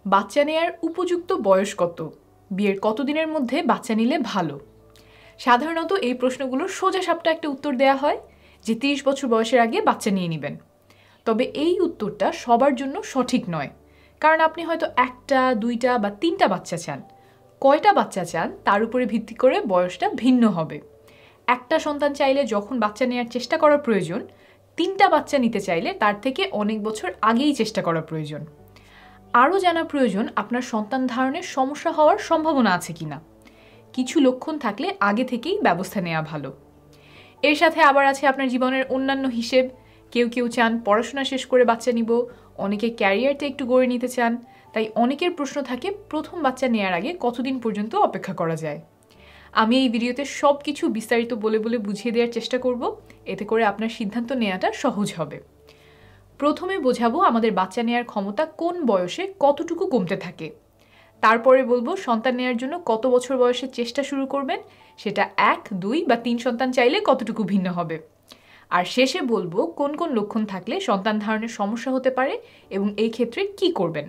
বাচ্চা নেয়ার উপযুক্ত বয়স কত? বিয়ের কতদিনের মধ্যে বাচ্চা নিলে ভালো? সাধারণত এই প্রশ্নগুলোর সোজাসাপটা একটা উত্তর দেয়া হয় যে ৩০ বছর বয়সের আগে বাচ্চা নিয়ে নেবেন। তবে এই উত্তরটা সবার জন্য সঠিক নয়, কারণ আপনি হয়তো ১টা, ২টা বা ৩টা বাচ্চা চান। কয়টা বাচ্চা চান তার উপরে ভিত্তি করে বয়সটা ভিন্ন হবে। একটা সন্তান চাইলে যখন বাচ্চা নেওয়ার চেষ্টা করা প্রয়োজন, ৩টা বাচ্চা নিতে চাইলে তার থেকে অনেক বছর আগেই চেষ্টা করা প্রয়োজন। আরও জানা প্রয়োজন আপনার সন্তান ধারণের সমস্যা হওয়ার সম্ভাবনা আছে কিনা। কিছু লক্ষণ থাকলে আগে থেকেই ব্যবস্থা নেওয়া ভালো। এর সাথে আবার আছে আপনার জীবনের অন্যান্য হিসেব। কেউ কেউ চান পড়াশোনা শেষ করে বাচ্চা নিব, অনেকে ক্যারিয়ারটা একটু গড়ে নিতে চান। তাই অনেকের প্রশ্ন থাকে প্রথম বাচ্চা নেওয়ার আগে কতদিন পর্যন্ত অপেক্ষা করা যায়। আমি এই ভিডিওতে সব কিছু বিস্তারিত বলে বলে বুঝিয়ে দেওয়ার চেষ্টা করব, এতে করে আপনার সিদ্ধান্ত নেওয়াটা সহজ হবে। প্রথমে বোঝাবো আমাদের বাচ্চা নেওয়ার ক্ষমতা কোন বয়সে কতটুকু কমতে থাকে। তারপরে বলবো সন্তান নেওয়ার জন্য কত বছর বয়সে চেষ্টা শুরু করবেন, সেটা ১, ২ বা ৩ সন্তান চাইলে কতটুকু ভিন্ন হবে। আর শেষে বলবো কোন কোন লক্ষণ থাকলে সন্তান ধারণের সমস্যা হতে পারে এবং এই ক্ষেত্রে কি করবেন।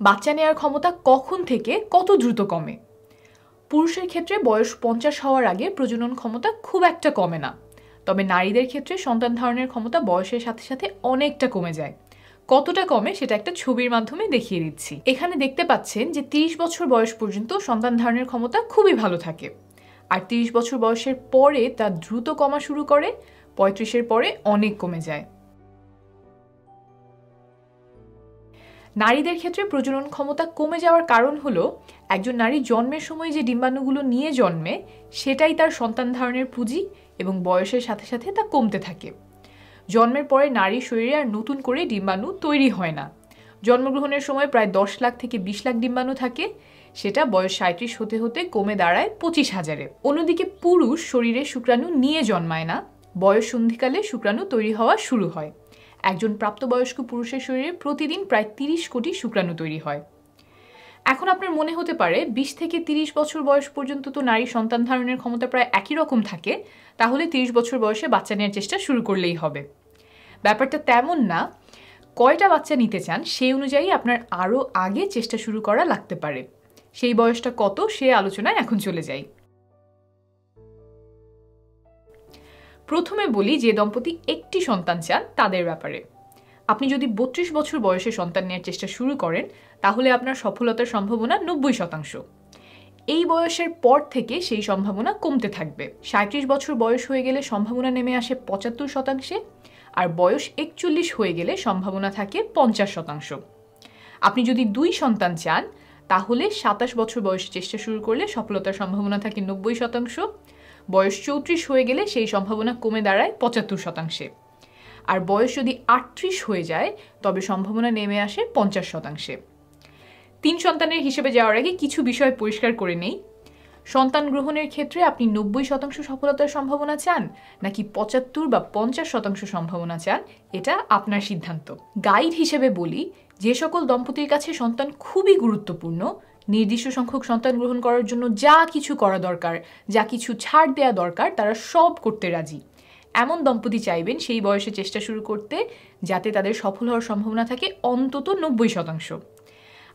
বাচ্চা নেওয়ার ক্ষমতা কখন থেকে কত দ্রুত কমে? পুরুষের ক্ষেত্রে বয়স ৫০ হওয়ার আগে প্রজনন ক্ষমতা খুব একটা কমে না। তবে নারীদের ক্ষেত্রে সন্তান ধারণের ক্ষমতা বয়সের সাথে সাথে অনেকটা কমে যায়। কতটা কমে সেটা একটা ছবির মাধ্যমে দেখিয়ে দিচ্ছি। এখানে দেখতে পাচ্ছেন যে ৩০ বছর বয়স পর্যন্ত সন্তান ধারণের ক্ষমতা খুবই ভালো থাকে, আর ৩০ বছর বয়সের পরে তা দ্রুত কমা শুরু করে, ৩৫-এর পরে অনেক কমে যায়। নারীদের ক্ষেত্রে প্রজনন ক্ষমতা কমে যাওয়ার কারণ হলো একজন নারী জন্মের সময় যে ডিম্বাণুগুলো নিয়ে জন্মে সেটাই তার সন্তান ধারণের পুঁজি এবং বয়সের সাথে সাথে তা কমতে থাকে। জন্মের পরে নারীর শরীরে আর নতুন করে ডিম্বাণু তৈরি হয় না। জন্মগ্রহণের সময় প্রায় ১০ লাখ থেকে ২০ লাখ ডিম্বাণু থাকে, সেটা বয়স ৩৭ হতে হতে কমে দাঁড়ায় ২৫,০০০-এ। অন্যদিকে পুরুষ শরীরে শুক্রাণু নিয়ে জন্মায় না, বয়স সন্ধিকালে শুক্রাণু তৈরি হওয়া শুরু হয়। একজন প্রাপ্তবয়স্ক পুরুষের শরীরে প্রতিদিন প্রায় ৩০ কোটি শুক্রাণু তৈরি হয়। এখন আপনার মনে হতে পারে ২০ থেকে ৩০ বছর বয়স পর্যন্ত তো নারীর সন্তান ধারণের ক্ষমতা প্রায় একই রকম থাকে, তাহলে ৩০ বছর বয়সে বাচ্চা নেওয়ার চেষ্টা শুরু করলেই হবে। ব্যাপারটা তেমন না। কয়টা বাচ্চা নিতে চান সেই অনুযায়ী আপনার আরও আগে চেষ্টা শুরু করা লাগতে পারে। সেই বয়সটা কত সে আলোচনায় এখন চলে যাই। প্রথমে বলি যে দম্পতি একটি সন্তান চান তাদের ব্যাপারে। আপনি যদি ৩২ বছর বয়সে সন্তান নেওয়ার চেষ্টা শুরু করেন তাহলে আপনার সফলতার সম্ভাবনা ৯০%। এই বয়সের পর থেকে সেই সম্ভাবনা কমতে থাকবে। ৩৭ বছর বয়স হয়ে গেলে সম্ভাবনা নেমে আসে ৭৫%, আর বয়স ৪১ হয়ে গেলে সম্ভাবনা থাকে ৫০%। আপনি যদি ২ সন্তান চান তাহলে ২৭ বছর বয়সে চেষ্টা শুরু করলে সফলতার সম্ভাবনা থাকে ৯০%। বয়স ৩৪ হয়ে গেলে সেই সম্ভাবনা কমে দাঁড়ায় ৭৫%। আর বয়স যদি ৩৮ হয়ে যায় তবে সম্ভাবনা নেমে আসে ৫০%। ৩ সন্তানের হিসেবে যাওয়ার আগে কিছু বিষয় পরিষ্কার করে নেই। সন্তান গ্রহণের ক্ষেত্রে আপনি ৯০% সফলতার সম্ভাবনা চান নাকি ৭৫ বা ৫০% সম্ভাবনা চান, এটা আপনার সিদ্ধান্ত। গাইড হিসেবে বলি, যে সকল দম্পতির কাছে সন্তান খুবই গুরুত্বপূর্ণ, নির্দিষ্ট সংখ্যক সন্তান গ্রহণ করার জন্য যা কিছু করা দরকার, যা কিছু ছাড় দেওয়া দরকার তারা সব করতে রাজি, এমন দম্পতি চাইবেন সেই বয়সে চেষ্টা শুরু করতে যাতে তাদের সফল হওয়ার সম্ভাবনা থাকে অন্তত ৯০%।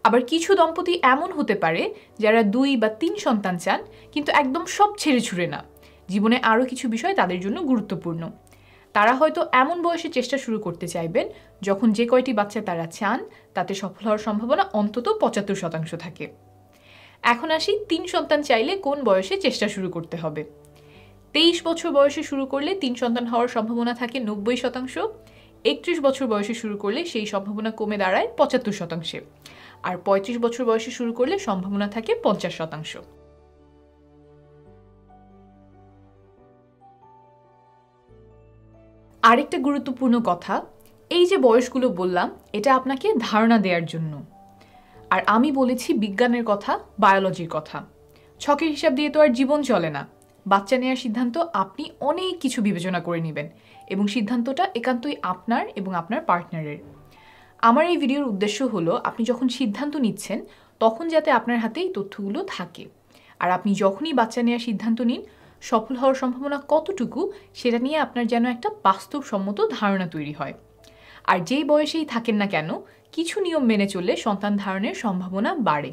আবার কিছু দম্পতি এমন হতে পারে যারা ২ বা ৩ সন্তান চান কিন্তু একদম সব ছেড়ে ছুড়ে না, জীবনে আরও কিছু বিষয় তাদের জন্য গুরুত্বপূর্ণ। তারা হয়তো এমন বয়সে চেষ্টা শুরু করতে চাইবেন যখন যে কয়টি বাচ্চা তারা চান তাতে সফল হওয়ার সম্ভাবনা অন্তত ৭৫% থাকে। এখন আসি ৩ সন্তান চাইলে কোন বয়সে চেষ্টা শুরু করতে হবে। ২৩ বছর বয়সে শুরু করলে ৩ সন্তান হওয়ার সম্ভাবনা থাকে ৯০%। ৩১ বছর বয়সে শুরু করলে সেই সম্ভাবনা কমে দাঁড়ায় ৭৫%। আর ৩৫ বছর বয়সে শুরু করলে সম্ভাবনা থাকে ৫০%। আরেকটা গুরুত্বপূর্ণ কথা, এই যে বয়সগুলো বললাম এটা আপনাকে ধারণা দেওয়ার জন্য, আর আমি বলেছি বিজ্ঞানের কথা, বায়োলজির কথা। ছকের হিসাব দিয়ে তো আর জীবন চলে না। বাচ্চা নেওয়ার সিদ্ধান্ত আপনি অনেক কিছু বিবেচনা করে নেবেন এবং সিদ্ধান্তটা একান্তই আপনার এবং আপনার পার্টনারের। আমার এই ভিডিওর উদ্দেশ্য হলো আপনি যখন সিদ্ধান্ত নিচ্ছেন তখন যাতে আপনার হাতে এই তথ্যগুলো থাকে, আর আপনি যখনই বাচ্চা নেওয়ার সিদ্ধান্ত নিন সফল হওয়ার সম্ভাবনা কতটুকু সেটা নিয়ে আপনার যেন একটা বাস্তবসম্মত ধারণা তৈরি হয়। আর যেই বয়সেই থাকেন না কেন কিছু নিয়ম মেনে চললে সন্তান ধারণের সম্ভাবনা বাড়ে।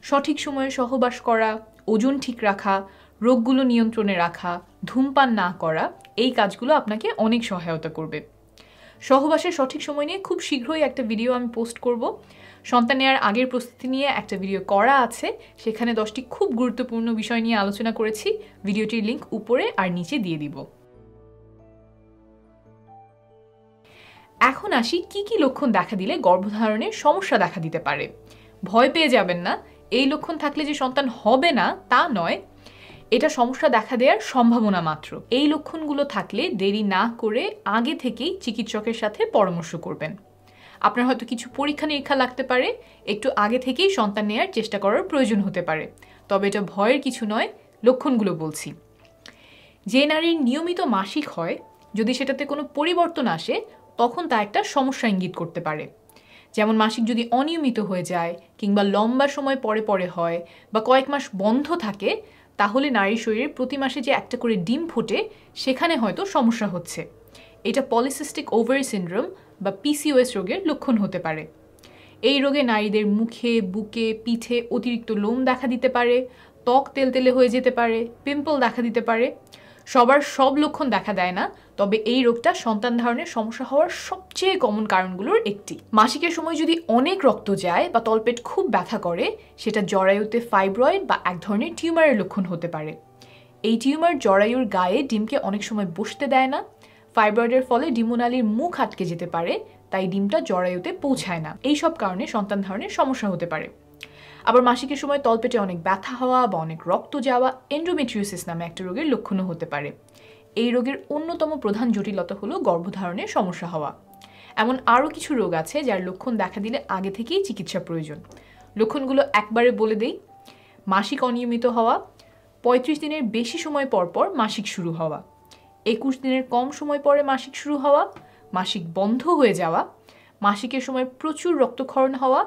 সঠিক সময়ে সহবাস করা, ওজন ঠিক রাখা, রোগগুলো নিয়ন্ত্রণে রাখা, ধূমপান না করা, এই কাজগুলো আপনাকে অনেক সহায়তা করবে। সহবাসের সঠিক সময় নিয়ে খুব শীঘ্রই একটা ভিডিও আমি পোস্ট করব। সন্তান নেওয়ার আগের প্রস্তুতি নিয়ে একটা ভিডিও করা আছে, সেখানে 10টি খুব গুরুত্বপূর্ণ বিষয় নিয়ে আলোচনা করেছি। ভিডিওটির লিংক উপরে আর নিচে দিয়ে দিব। এখন আসি কি কি লক্ষণ দেখা দিলে গর্ভধারণের সমস্যা দেখা দিতে পারে। ভয় পেয়ে যাবেন না, এই লক্ষণ থাকলে যে সন্তান হবে না তা নয়, এটা সমস্যা দেখা দেওয়ার সম্ভাবনা মাত্র। এই লক্ষণগুলো থাকলে দেরি না করে আগে থেকেই চিকিৎসকের সাথে পরামর্শ করবেন। আপনার হয়তো কিছু পরীক্ষা নিরীক্ষা লাগতে পারে, একটু আগে থেকেই সন্তান নেওয়ার চেষ্টা করার প্রয়োজন হতে পারে, তবে এটা ভয়ের কিছু নয়। লক্ষণগুলো বলছি। যে নারীর নিয়মিত মাসিক হয়, যদি সেটাতে কোনো পরিবর্তন আসে তখন তা একটা সমস্যা ইঙ্গিত করতে পারে। যেমন মাসিক যদি অনিয়মিত হয়ে যায় কিংবা লম্বা সময় পরে পরে হয় বা কয়েক মাস বন্ধ থাকে, তাহলে নারীর শরীরে প্রতি মাসে যে একটা করে ডিম ফোটে সেখানে হয়তো সমস্যা হচ্ছে। এটা পলিসিস্টিক ওভারি সিনড্রোম বা পিসিওএস রোগের লক্ষণ হতে পারে। এই রোগে নারীদের মুখে, বুকে, পিঠে অতিরিক্ত লোম দেখা দিতে পারে, ত্বক তেলতেলে হয়ে যেতে পারে, পিম্পল দেখা দিতে পারে। সবার সব লক্ষণ দেখা দেয় না, তবে এই রোগটা সন্তান ধারণের সমস্যা হওয়ার সবচেয়ে কমন কারণগুলোর একটি। মাসিকের সময় যদি অনেক রক্ত যায় বা তলপেট খুব ব্যথা করে, সেটা জরায়ুতে ফাইব্রয়েড বা এক ধরনের টিউমারের লক্ষণ হতে পারে। এই টিউমার জরায়ুর গায়ে ডিমকে অনেক সময় বসতে দেয় না। ফাইব্রয়েডের ফলে ডিম্বনালীর মুখ আটকে যেতে পারে, তাই ডিমটা জরায়ুতে পৌঁছায় না। এই সব কারণে সন্তান ধারণের সমস্যা হতে পারে। আবার মাসিকের সময় তলপেটে অনেক ব্যথা হওয়া বা অনেক রক্ত যাওয়া এন্ডোমেট্রিওসিস নামে একটা রোগের লক্ষণও হতে পারে। এই রোগের অন্যতম প্রধান জটিলতা হলো গর্ভধারণের সমস্যা হওয়া। এমন আরও কিছু রোগ আছে যার লক্ষণ দেখা দিলে আগে থেকেই চিকিৎসা প্রয়োজন। লক্ষণগুলো একবারে বলে দেই। মাসিক অনিয়মিত হওয়া, 35 দিনের বেশি সময় পর পর মাসিক শুরু হওয়া, 21 দিনের কম সময় পরে মাসিক শুরু হওয়া, মাসিক বন্ধ হয়ে যাওয়া, মাসিকের সময় প্রচুর রক্তক্ষরণ হওয়া,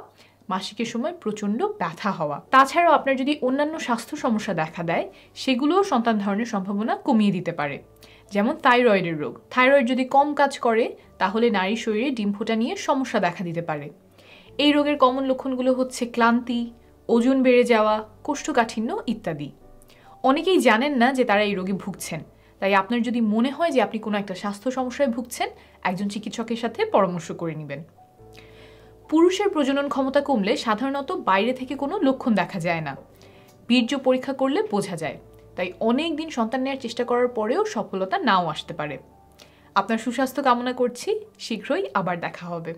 মাসিকের সময় প্রচণ্ড ব্যথা হওয়া। তাছাড়াও আপনার যদি অন্যান্য স্বাস্থ্য সমস্যা দেখা দেয়, সেগুলোও সন্তান ধারণের সম্ভাবনা কমিয়ে দিতে পারে। যেমন থাইরয়েডের রোগ। থাইরয়েড যদি কম কাজ করে তাহলে নারীর শরীরে ডিম ফোটা নিয়ে সমস্যা দেখা দিতে পারে। এই রোগের কমন লক্ষণগুলো হচ্ছে ক্লান্তি, ওজন বেড়ে যাওয়া, কোষ্ঠকাঠিন্য ইত্যাদি। অনেকেই জানেন না যে তারা এই রোগে ভুগছেন, তাই আপনার যদি মনে হয় যে আপনি কোনো একটা স্বাস্থ্য সমস্যায় ভুগছেন, একজন চিকিৎসকের সাথে পরামর্শ করে নেবেন। পুরুষের প্রজনন ক্ষমতা কমলে সাধারণত বাইরে থেকে কোনো লক্ষণ দেখা যায় না, বীর্য পরীক্ষা করলে বোঝা যায়। তাই অনেক দিন সন্তান নেওয়ার চেষ্টা করার পরেও সফলতা নাও আসতে পারে। আপনার সুস্বাস্থ্য কামনা করছি, শীঘ্রই আবার দেখা হবে।